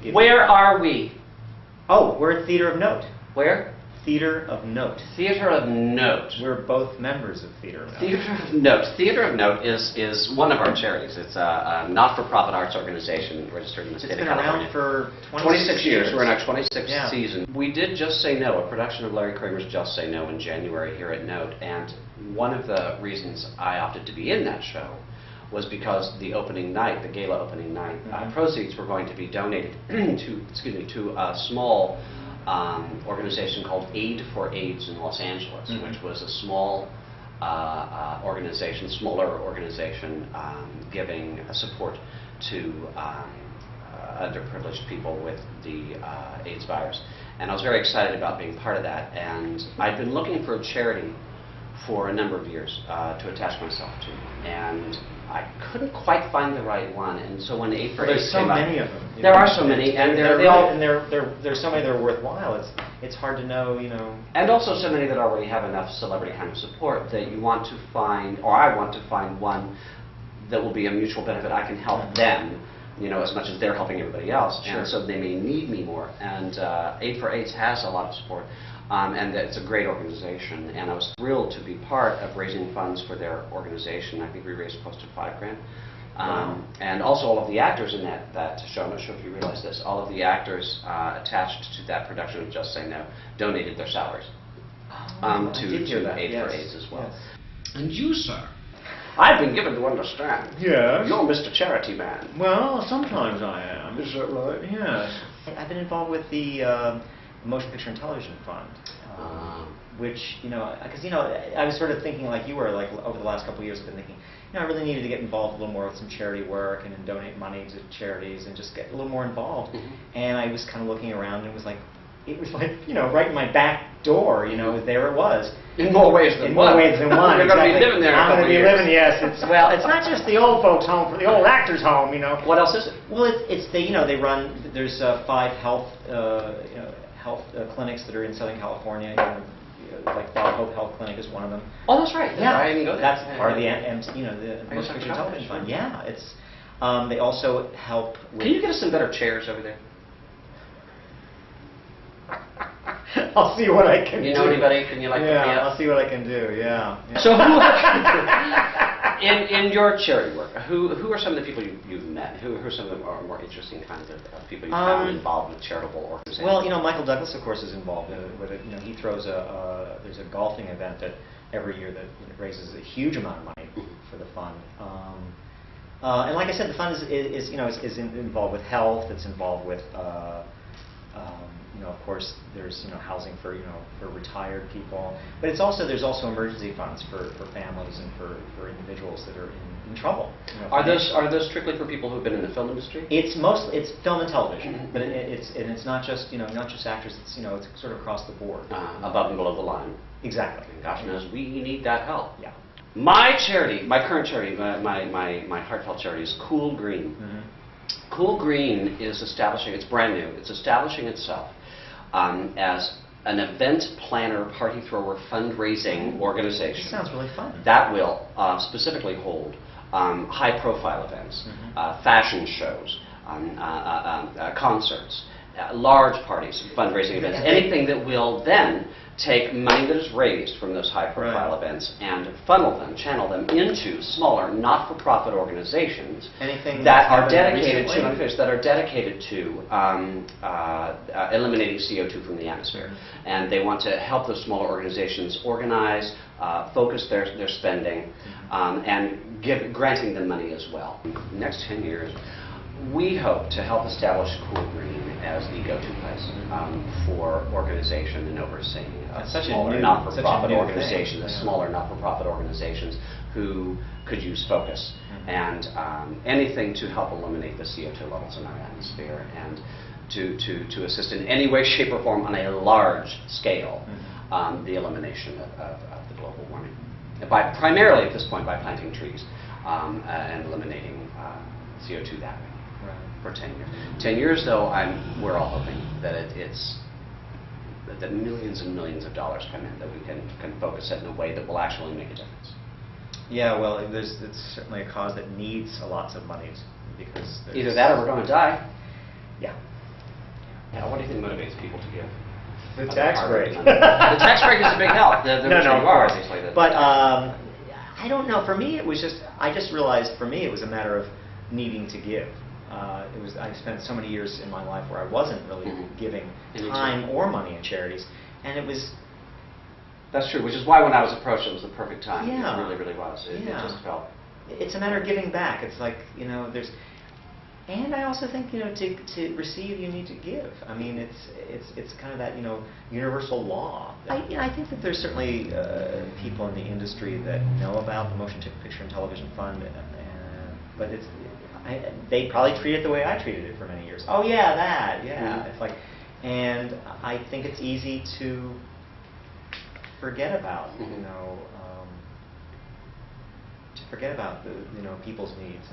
give Where are we? Oh, we're at Theater of Note. Where? Theater of Note. Theater of Note. We're both members of Theater of Note. Theater of Note. Theater of Note is one of our charities. It's a not-for-profit arts organization registered in the state of California. It's been around for 26 years. We're in our 26th yeah. season. We did Just Say No, a production of Larry Kramer's Just Say No in January here at Note, and one of the reasons I opted to be in that show was because the opening night, the gala opening night, proceeds were going to be donated to a small organization called Aid for AIDS in Los Angeles, which was a small smaller organization giving support to underprivileged people with the AIDS virus. And I was very excited about being part of that. And I'd been looking for a charity for a number of years to attach myself to. And I couldn't quite find the right one, and so when Aid for AIDS came up, there's so many of them. There are so many, and there's so many that are worthwhile. It's hard to know, And also so many that already have enough celebrity kind of support that you want to find, or I want to find one that will be a mutual benefit. I can help them, as much as they're helping everybody else, sure. And so they may need me more. And Aid for AIDS has a lot of support. And it's a great organization, and I was thrilled to be part of raising funds for their organization. I think we raised close to $5,000. And also all of the actors in that show, I'm not sure if you realize this, all of the actors attached to that production of Just Say No donated their salaries to Aid for AIDS as well. Yes. And you, sir, I've been given to understand yes. you're Mr. Charity Man. Well, sometimes I am. Is that right? Yes. I've been involved with the Motion Picture and Television Fund, which, because, I was sort of thinking like you were, like over the last couple of years I've been thinking, I really needed to get involved a little more with some charity work and then donate money to charities and just get a little more involved. And I was kind of looking around and it was like, right in my back door, there it was. In more ways than one. In more ways than one. You're going to be living there in a couple of years. I'm going to be living, yes. It's not just the old folks' home, for the old actors' home, What else is it? Well, they run, there's 5 health clinics that are in Southern California. Like Bob Hope Health Clinic is one of them. Oh, that's right. Yeah, I didn't go there. That's part of the Motion Picture and Television Fund. Yeah, it's. They also help with. Can you get us some better chairs over there? I'll see what I can do. You know anybody? Can you Yeah, I'll see what I can do. Yeah. So in your charity work, who are some of the people you've met? Who are some of the more interesting kinds of people you found involved with charitable organizations? Well, Michael Douglas, of course, is involved with it. He throws there's a golfing event that every year that raises a huge amount of money for the fund. And like I said, the fund is involved with health. It's involved with of course, there's housing for for retired people, but there's also emergency funds for families and for individuals that are in trouble. Are those strictly for people who've been in the film industry? It's film and television, but it's not just not just actors. It's sort of across the board, above and below the line. Exactly. And gosh knows we need that help. Yeah. My charity, my current charity, my heartfelt charity is Cool Green. Cool Green is establishing. It's brand new. It's establishing itself as an event planner, party thrower, fundraising organization. That sounds really fun. That will specifically hold high-profile events, fashion shows, concerts, large parties, fundraising events, anything that will then take money that is raised from those high-profile events and channel them into smaller, not-for-profit organizations that are dedicated to eliminating CO2 from the atmosphere. And they want to help those smaller organizations organize, focus their spending, and granting them money as well. Next 10 years, we hope to help establish Cool Green as the go-to place for organization and overseeing smaller not-for-profit organizations, smaller not-for-profit organizations who could use focus and anything to help eliminate the CO2 levels in our atmosphere and to assist in any way, shape, or form on a large scale the elimination of the global warming. Primarily at this point by planting trees and eliminating CO2 that way. For 10 years. 10 years, though, we're all hoping that that millions and millions of dollars come in, that we can focus it in a way that will actually make a difference. Yeah, well, it's certainly a cause that needs lots of money because either that or we're going to die. Yeah. Yeah, what do you think motivates people to give? The tax break. The tax break is a big help. The No, of course. things like that. But I don't know. For me, it was just, I just realized for me it was a matter of needing to give. I spent so many years in my life where I wasn't really giving time or money in charities, and it was. That's true, which is why when I was approached, it was the perfect time. Yeah. It really, really was. It just felt. It's a matter of giving back. It's like, there's. And I also think, to receive, you need to give. I mean, it's kind of that, universal law. I think that there's certainly people in the industry that know about the Motion Picture and Television Fund, but they probably treat it the way I treated it for many years. Oh yeah, that, yeah. It's like, and I think it's easy to forget about, to forget about the, people's needs.